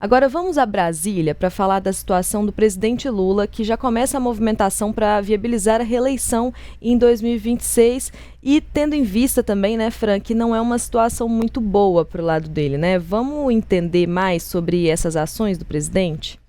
Agora vamos a Brasília para falar da situação do presidente Lula, que já começa a movimentação para viabilizar a reeleição em 2026 e tendo em vista também, né, Fran, que não é uma situação muito boa para o lado dele, né? Vamos entender mais sobre essas ações do presidente?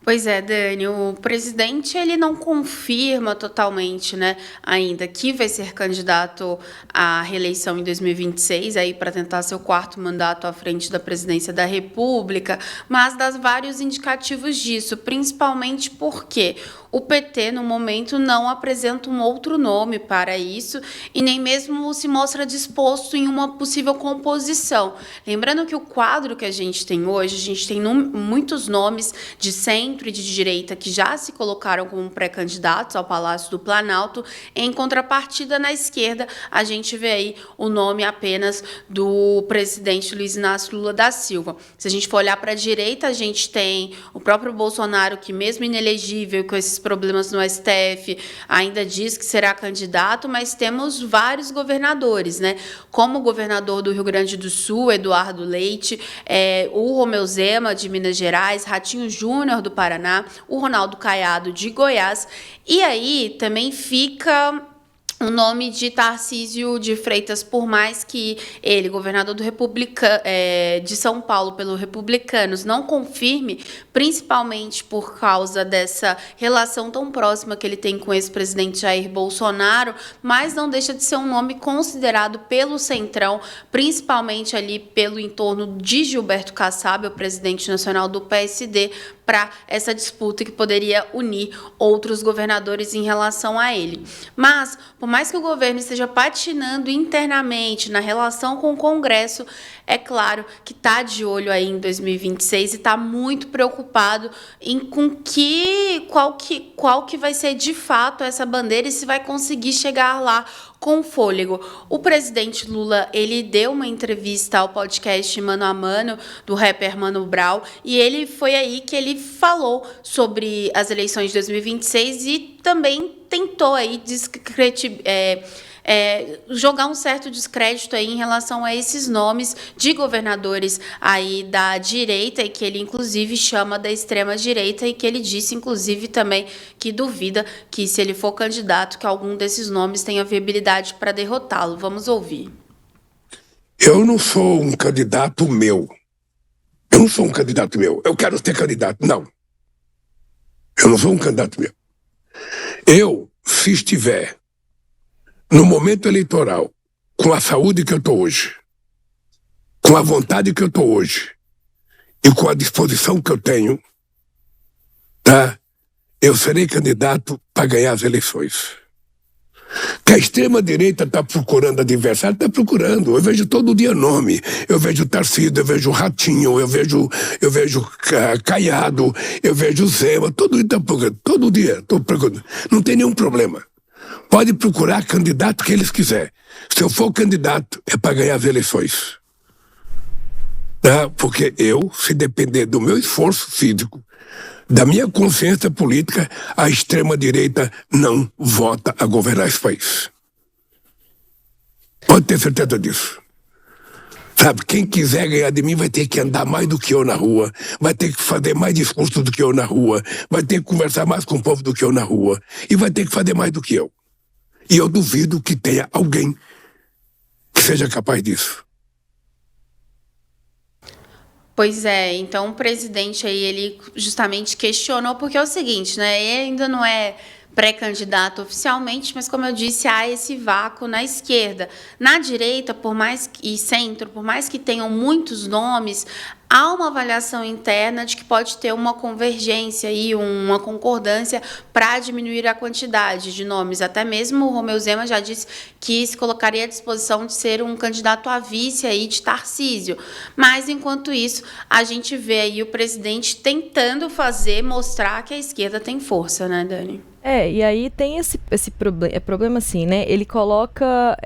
Pois é, Dani, o presidente ele não confirma totalmente, né, ainda que vai ser candidato à reeleição em 2026, aí para tentar seu quarto mandato à frente da presidência da República, mas dá vários indicativos disso, principalmente porque o PT, no momento, não apresenta um outro nome para isso e nem mesmo se mostra disposto em uma possível composição. Lembrando que o quadro que a gente tem hoje, a gente tem muitos nomes de centro e de direita que já se colocaram como pré-candidatos ao Palácio do Planalto. Em contrapartida, na esquerda, a gente vê aí o nome apenas do presidente Luiz Inácio Lula da Silva. Se a gente for olhar para a direita, a gente tem o próprio Bolsonaro, que mesmo inelegível, com esses problemas no STF, ainda diz que será candidato, mas temos vários governadores, né? Como o governador do Rio Grande do Sul, Eduardo Leite, o Romeu Zema, de Minas Gerais, Ratinho Júnior, do Paraná, o Ronaldo Caiado, de Goiás, e aí também fica o nome de Tarcísio de Freitas, por mais que ele, governador de São Paulo pelo Republicanos, não confirme, principalmente por causa dessa relação tão próxima que ele tem com o ex-presidente Jair Bolsonaro, mas não deixa de ser um nome considerado pelo Centrão, principalmente ali pelo entorno de Gilberto Kassab, o presidente nacional do PSD, para essa disputa que poderia unir outros governadores em relação a ele. Mas, por mais que o governo esteja patinando internamente na relação com o Congresso, é claro que está de olho aí em 2026 e está muito preocupado em qual que vai ser de fato essa bandeira e se vai conseguir chegar lá com fôlego. O presidente Lula, ele deu uma entrevista ao podcast Mano a Mano, do rapper Mano Brown, e ele foi aí que ele falou sobre as eleições de 2026 e também tentou aí jogar um certo descrédito aí em relação a esses nomes de governadores aí da direita e que ele inclusive chama da extrema direita e que ele disse inclusive também que duvida que se ele for candidato que algum desses nomes tenha viabilidade para derrotá-lo. Vamos ouvir. Eu não sou um candidato meu. Eu quero ser candidato. Não. Eu não sou um candidato meu. Se estiver no momento eleitoral, com a saúde que eu estou hoje, com a vontade que eu estou hoje e com a disposição que eu tenho, tá? Eu serei candidato para ganhar as eleições. Que a extrema-direita está procurando adversário, está procurando. Eu vejo todo dia nome. Eu vejo Tarcísio, eu vejo Ratinho, eu vejo Caiado, eu vejo Zema, todo dia está procurando. Todo dia estou procurando. Não tem nenhum problema. Pode procurar candidato que eles quiserem. Se eu for candidato, é para ganhar as eleições. Tá? Porque se depender do meu esforço físico, da minha consciência política, a extrema-direita não vota a governar esse país. Pode ter certeza disso. Sabe, quem quiser ganhar de mim vai ter que andar mais do que eu na rua, vai ter que fazer mais discurso do que eu na rua, vai ter que conversar mais com o povo do que eu na rua, e vai ter que fazer mais do que eu. E eu duvido que tenha alguém que seja capaz disso. Pois é, então o presidente aí, ele justamente questionou, porque é o seguinte, né, ele ainda não é pré-candidato oficialmente, mas como eu disse, há esse vácuo na esquerda. Na direita, e centro, por mais que tenham muitos nomes, há uma avaliação interna de que pode ter uma convergência e uma concordância para diminuir a quantidade de nomes. Até mesmo o Romeu Zema já disse que se colocaria à disposição de ser um candidato a vice aí de Tarcísio. Mas, enquanto isso, a gente vê aí o presidente tentando mostrar que a esquerda tem força, né, Dani? E aí tem esse problema assim, né? Ele coloca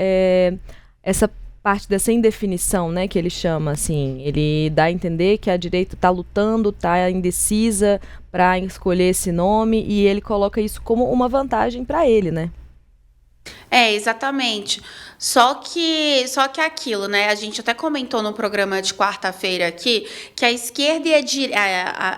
essa parte dessa indefinição, né, que ele chama, assim, ele dá a entender que a direita está lutando, está indecisa para escolher esse nome e ele coloca isso como uma vantagem para ele, né? Exatamente. Só que aquilo, né? A gente até comentou no programa de quarta-feira aqui que a esquerda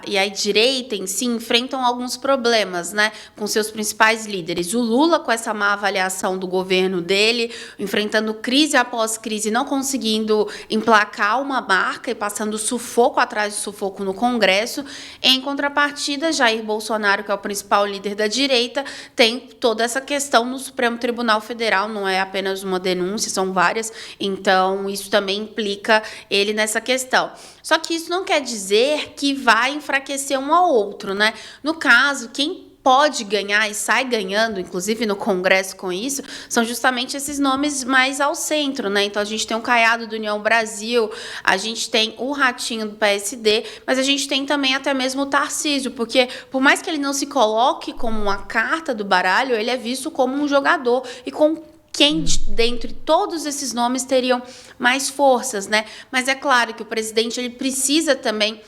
e a direita em si enfrentam alguns problemas, né? Com seus principais líderes. O Lula, com essa má avaliação do governo dele, enfrentando crise após crise, não conseguindo emplacar uma marca e passando sufoco atrás de sufoco no Congresso. Em contrapartida, Jair Bolsonaro, que é o principal líder da direita, tem toda essa questão no Supremo Tribunal Federal, não é apenas uma denúncia, são várias, então isso também implica ele nessa questão. Só que isso não quer dizer que vai enfraquecer um ao outro, né? No caso, quem pode ganhar e sai ganhando, inclusive no Congresso com isso, são justamente esses nomes mais ao centro, né? Então a gente tem o Caiado do União Brasil, a gente tem o Ratinho do PSD, mas a gente tem também até mesmo o Tarcísio, porque por mais que ele não se coloque como uma carta do baralho, ele é visto como um jogador e com quem dentre todos esses nomes teriam mais forças, né? Mas é claro que o presidente ele precisa também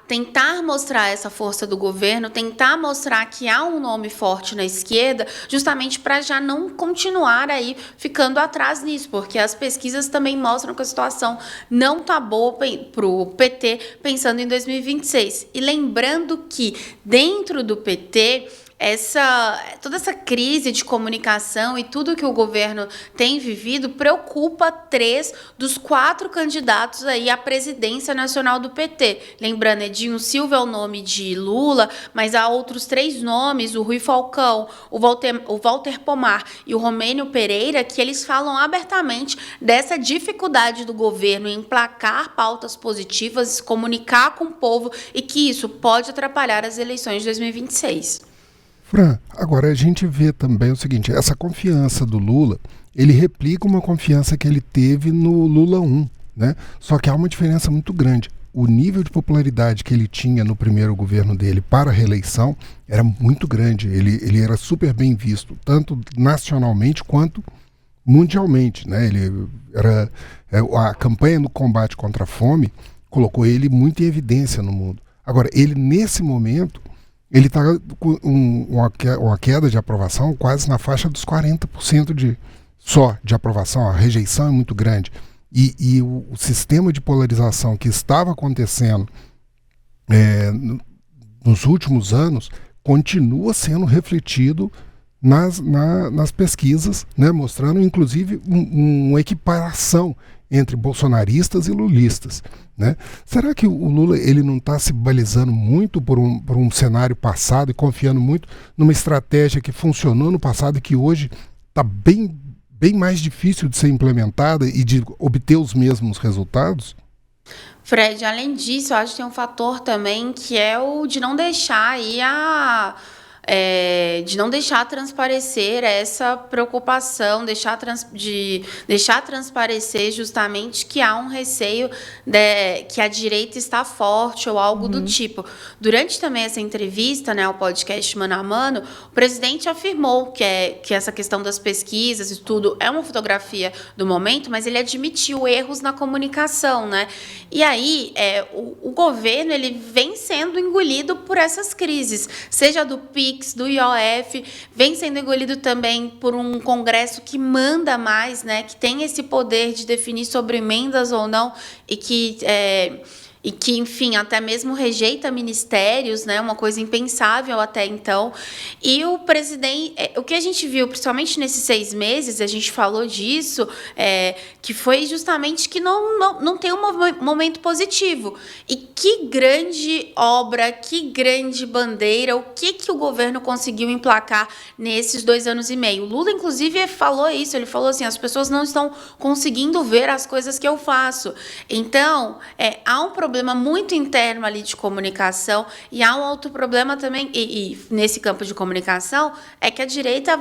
tentar mostrar essa força do governo, tentar mostrar que há um nome forte na esquerda, justamente para já não continuar aí ficando atrás nisso, porque as pesquisas também mostram que a situação não tá boa para o PT pensando em 2026. E lembrando que dentro do PT toda essa crise de comunicação e tudo que o governo tem vivido preocupa 3 dos 4 candidatos aí à presidência nacional do PT. Lembrando, Edinho Silva é o nome de Lula, mas há outros 3 nomes, o Rui Falcão, o Walter Pomar e o Romênio Pereira, que eles falam abertamente dessa dificuldade do governo em emplacar pautas positivas, se comunicar com o povo e que isso pode atrapalhar as eleições de 2026. Fran, agora a gente vê também o seguinte, essa confiança do Lula, ele replica uma confiança que ele teve no Lula 1, né? Só que há uma diferença muito grande. O nível de popularidade que ele tinha no primeiro governo dele para a reeleição era muito grande, ele era super bem visto, tanto nacionalmente quanto mundialmente, né? A campanha no combate contra a fome colocou ele muito em evidência no mundo. Agora, ele nesse momento ele está com uma queda de aprovação quase na faixa dos 40% de aprovação. A rejeição é muito grande. E o sistema de polarização que estava acontecendo nos últimos anos continua sendo refletido nas pesquisas, né, mostrando inclusive uma equiparação entre bolsonaristas e lulistas, né? Será que o Lula ele não está se balizando muito por um cenário passado e confiando muito numa estratégia que funcionou no passado e que hoje está bem mais difícil de ser implementada e de obter os mesmos resultados? Fred, além disso, eu acho que tem um fator também que é o de não deixar aí de não deixar transparecer essa preocupação, de deixar transparecer justamente que há um receio que a direita está forte ou algo do tipo. Durante também essa entrevista, né, ao podcast Mano a Mano, o presidente afirmou que essa questão das pesquisas e tudo é uma fotografia do momento, mas ele admitiu erros na comunicação, né? E aí, o governo ele vem sendo engolido por essas crises, seja do PIX, do IOF, vem sendo engolido também por um Congresso que manda mais, né, que tem esse poder de definir sobre emendas ou não e que, enfim, até mesmo rejeita ministérios, né, uma coisa impensável até então. E o presidente, o que a gente viu, principalmente nesses 6 meses, a gente falou disso, que foi justamente que não tem um momento positivo. E que grande obra, que grande bandeira, o que o governo conseguiu emplacar nesses 2 anos e meio. O Lula, inclusive, falou isso, ele falou assim, as pessoas não estão conseguindo ver as coisas que eu faço. Então, há um problema muito interno ali de comunicação e há um outro problema também, e nesse campo de comunicação, é que a direita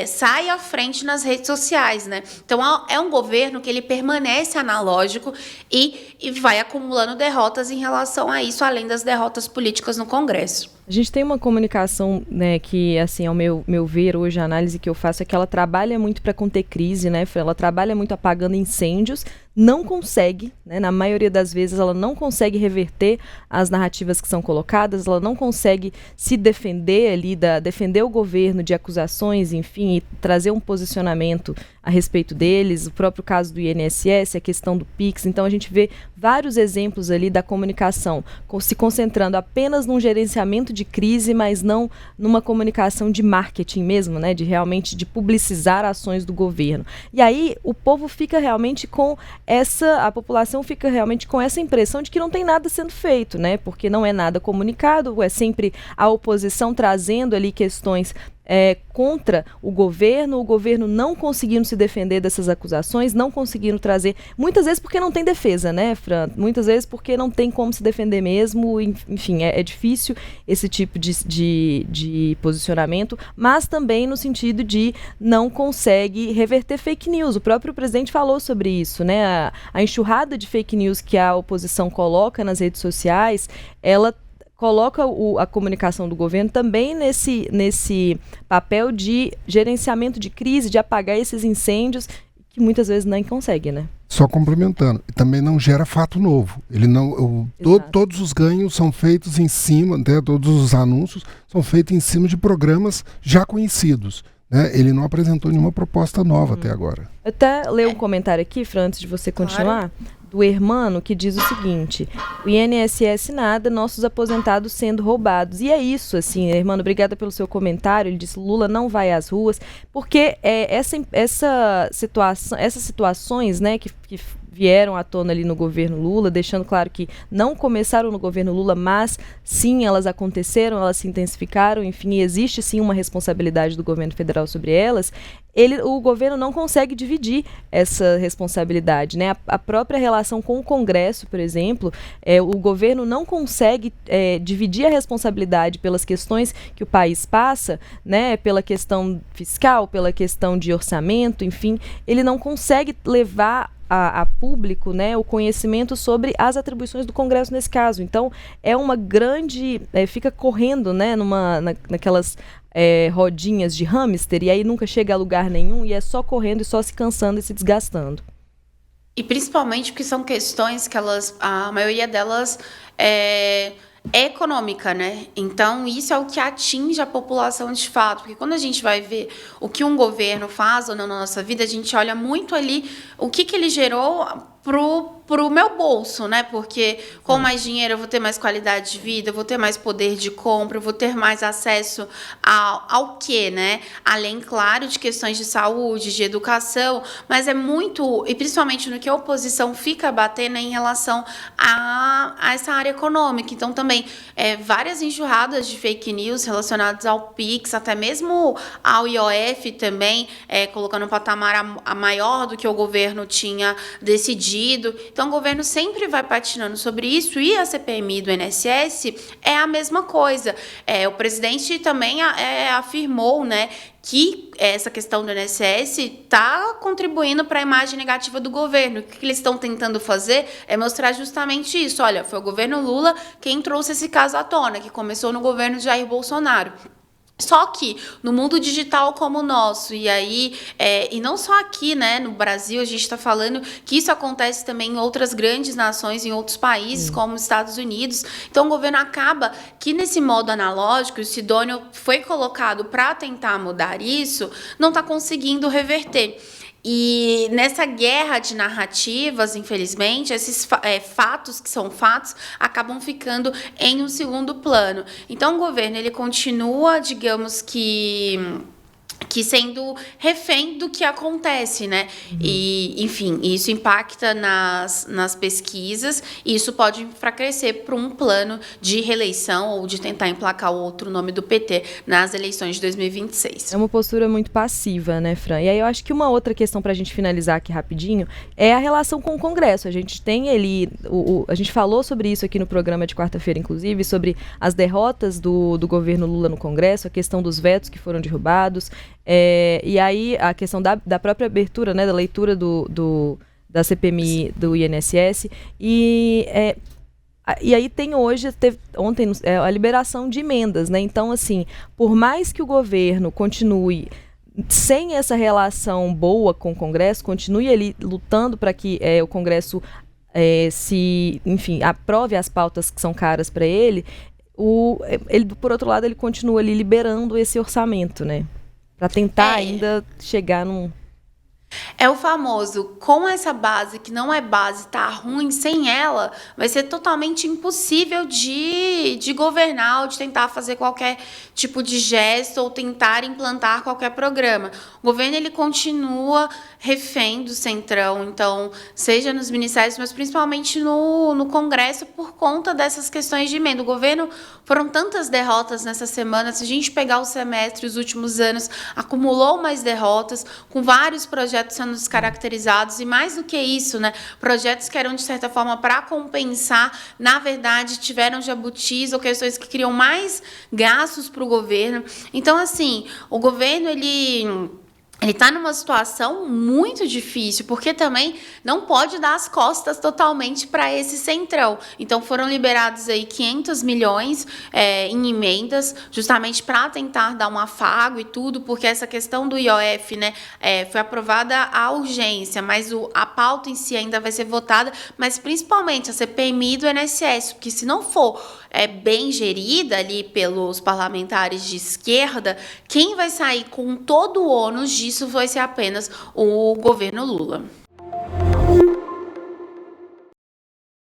sai à frente nas redes sociais, né? Então, é um governo que ele permanece analógico e vai acumulando derrotas em relação a isso, além das derrotas políticas no Congresso. A gente tem uma comunicação, né, que, assim, ao meu ver, hoje a análise que eu faço é que ela trabalha muito para conter crise, né? Ela trabalha muito apagando incêndios, não consegue, né, na maioria das vezes, ela não consegue reverter as narrativas que são colocadas, ela não consegue se defender ali, defender o governo de acusações, enfim, e trazer um posicionamento a respeito deles, o próprio caso do INSS, a questão do PIX. Então a gente vê vários exemplos ali da comunicação se concentrando apenas num gerenciamento de crise, mas não numa comunicação de marketing mesmo, né, de realmente de publicizar ações do governo. E aí o povo fica realmente a população fica realmente com essa impressão de que não tem nada sendo feito, né? Porque não é nada comunicado, é sempre a oposição trazendo ali questões contra o governo não conseguindo se defender dessas acusações, não conseguindo trazer, muitas vezes porque não tem defesa, né, Fran? Muitas vezes porque não tem como se defender mesmo, enfim, é difícil esse tipo de posicionamento, mas também no sentido de não consegue reverter fake news. O próprio presidente falou sobre isso, né? A enxurrada de fake news que a oposição coloca nas redes sociais, ela coloca a comunicação do governo também nesse papel de gerenciamento de crise, de apagar esses incêndios, que muitas vezes nem consegue, né? Só complementando, também não gera fato novo. Todos os ganhos são feitos em cima, né, todos os anúncios são feitos em cima de programas já conhecidos. Né? Ele não apresentou nenhuma proposta nova até agora. Eu até ler um comentário aqui, Fran, antes de você continuar. Claro. Do Hermano, que diz o seguinte: o INSS nada, nossos aposentados sendo roubados. E é isso, assim, Hermano, obrigada pelo seu comentário. Ele disse: Lula não vai às ruas, porque essas situações, né, que vieram à tona ali no governo Lula, deixando claro que não começaram no governo Lula, mas sim, elas aconteceram, elas se intensificaram, enfim, existe sim uma responsabilidade do governo federal sobre elas. O governo não consegue dividir essa responsabilidade, né? A própria relação com o Congresso, por exemplo, o governo não consegue dividir a responsabilidade pelas questões que o país passa, né? Pela questão fiscal, pela questão de orçamento, enfim, ele não consegue levar a público, né, o conhecimento sobre as atribuições do Congresso nesse caso. Então, é uma grande... fica correndo, né, naquelas rodinhas de hamster, e aí nunca chega a lugar nenhum, e é só correndo e só se cansando e se desgastando. E principalmente porque são questões que a maioria delas é econômica, né? Então, isso é o que atinge a população de fato. Porque quando a gente vai ver o que um governo faz ou não na nossa vida, a gente olha muito ali o que ele gerou pro meu bolso, né? Porque com mais dinheiro eu vou ter mais qualidade de vida, eu vou ter mais poder de compra, eu vou ter mais acesso ao quê, né? Além, claro, de questões de saúde, de educação, mas é muito, e principalmente no que a oposição fica batendo em relação a essa área econômica. Então, também, várias enxurradas de fake news relacionadas ao PIX, até mesmo ao IOF também, colocando um patamar a maior do que o governo tinha decidido. Então, o governo sempre vai patinando sobre isso, e a CPMI do INSS é a mesma coisa. O presidente também afirmou, né, que essa questão do INSS está contribuindo para a imagem negativa do governo. O que eles estão tentando fazer é mostrar justamente isso. Olha, foi o governo Lula quem trouxe esse caso à tona, que começou no governo de Jair Bolsonaro. Só que no mundo digital como o nosso, e aí, e não só aqui, né, no Brasil, a gente está falando que isso acontece também em outras grandes nações, em outros países, como os Estados Unidos. Então, o governo acaba que nesse modo analógico, o Sidônio foi colocado para tentar mudar isso, não está conseguindo reverter. E nessa guerra de narrativas, infelizmente, esses fatos que são fatos acabam ficando em um segundo plano. Então, o governo ele continua, digamos que sendo refém do que acontece, né? E, enfim, isso impacta nas pesquisas, e isso pode enfraquecer para um plano de reeleição ou de tentar emplacar o outro nome do PT nas eleições de 2026. É uma postura muito passiva, né, Fran? E aí eu acho que uma outra questão para a gente finalizar aqui rapidinho é a relação com o Congresso. A gente tem ali, a gente falou sobre isso aqui no programa de quarta-feira, inclusive, sobre as derrotas do governo Lula no Congresso, a questão dos vetos que foram derrubados, e aí a questão da própria abertura, né, da leitura da CPMI do INSS, e aí tem ontem a liberação de emendas, né? Então, assim, por mais que o governo continue sem essa relação boa com o Congresso, continue ali lutando para que o Congresso aprove as pautas que são caras para ele, por outro lado, ele continua ali liberando esse orçamento, né? Para tentar ainda chegar num... É o famoso, com essa base que não é base, tá ruim, sem ela, vai ser totalmente impossível de governar ou de tentar fazer qualquer tipo de gesto ou tentar implantar qualquer programa. O governo, ele continua refém do Centrão, então, seja nos ministérios, mas principalmente no Congresso, por conta dessas questões de emenda. O governo, foram tantas derrotas nessa semana, se a gente pegar o semestre, os últimos anos, acumulou mais derrotas, com vários projetos sendo descaracterizados, e mais do que isso, né, projetos que eram, de certa forma, para compensar, na verdade, tiveram jabutis ou questões que criam mais gastos para o governo. Então, assim, o governo, ele está numa situação muito difícil, porque também não pode dar as costas totalmente para esse Centrão. Então, foram liberados aí 500 milhões em emendas, justamente para tentar dar um afago e tudo, porque essa questão do IOF, né, foi aprovada a urgência, mas a pauta em si ainda vai ser votada, mas principalmente a CPMI do INSS, porque se não for bem gerida ali pelos parlamentares de esquerda, quem vai sair com todo o ônus disso vai ser apenas o governo Lula.